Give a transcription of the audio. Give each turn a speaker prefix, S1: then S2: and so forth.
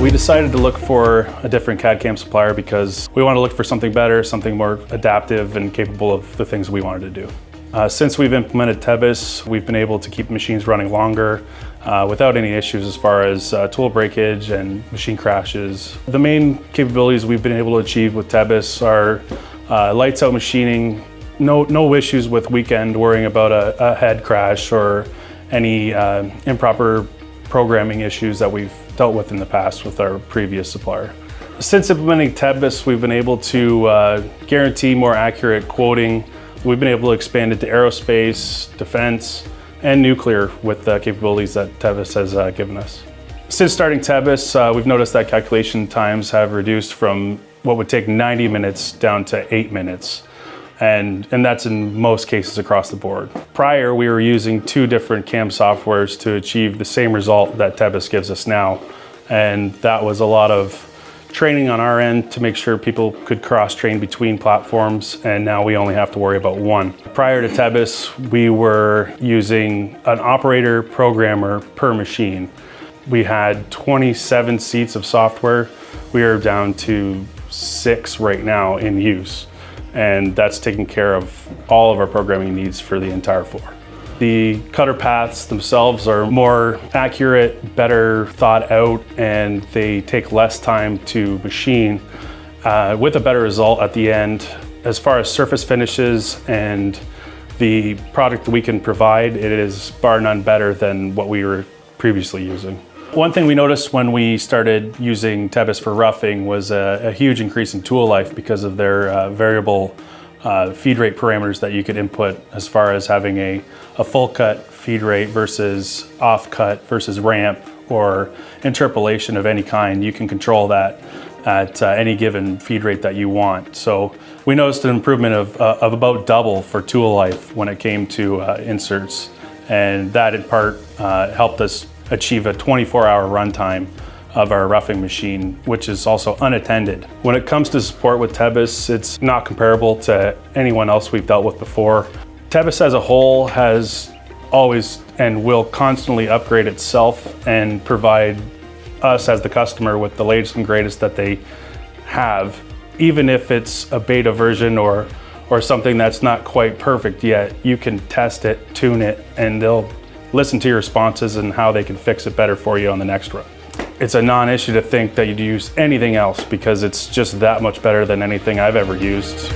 S1: We decided to look for a different CAD CAM supplier because we wanted to look for something better, something more adaptive and capable of the things we wanted to do. Since we've implemented Tebis, we've been able to keep machines running longer without any issues as far as tool breakage and machine crashes. The main capabilities we've been able to achieve with Tebis are lights out machining, no issues with weekend worrying about a head crash or any improper programming issues that we've dealt with in the past with our previous supplier. Since implementing Tebis, we've been able to guarantee more accurate quoting. We've been able to expand into aerospace, defense, and nuclear with the capabilities that Tebis has given us. Since starting Tebis, we've noticed that calculation times have reduced from what would take 90 minutes down to 8 minutes. And that's in most cases across the board. Prior, we were using 2 different CAM softwares to achieve the same result that Tebis gives us now. And that was a lot of training on our end to make sure people could cross-train between platforms, and now we only have to worry about one. Prior to Tebis, we were using an operator programmer per machine. We had 27 seats of software. We are down to 6 right now in use, and that's taking care of all of our programming needs for the entire floor. The cutter paths themselves are more accurate, better thought out, and they take less time to machine with a better result at the end. As far as surface finishes and the product that we can provide, it is bar none better than what we were previously using. One thing we noticed when we started using Tebis for roughing was a huge increase in tool life because of their variable feed rate parameters that you could input as far as having a full cut feed rate versus off cut versus ramp or interpolation of any kind. You can control that at any given feed rate that you want. So we noticed an improvement of about double for tool life when it came to inserts, and that in part helped us achieve a 24-hour runtime of our roughing machine, which is also unattended. When it comes to support with Tebis, it's not comparable to anyone else we've dealt with before. Tebis as a whole has always and will constantly upgrade itself and provide us as the customer with the latest and greatest that they have, even if it's a beta version or something that's not quite perfect yet. You can test it, tune it, and they'll listen to your responses and how they can fix it better for you on the next run. It's a non-issue to think that you'd use anything else because it's just that much better than anything I've ever used.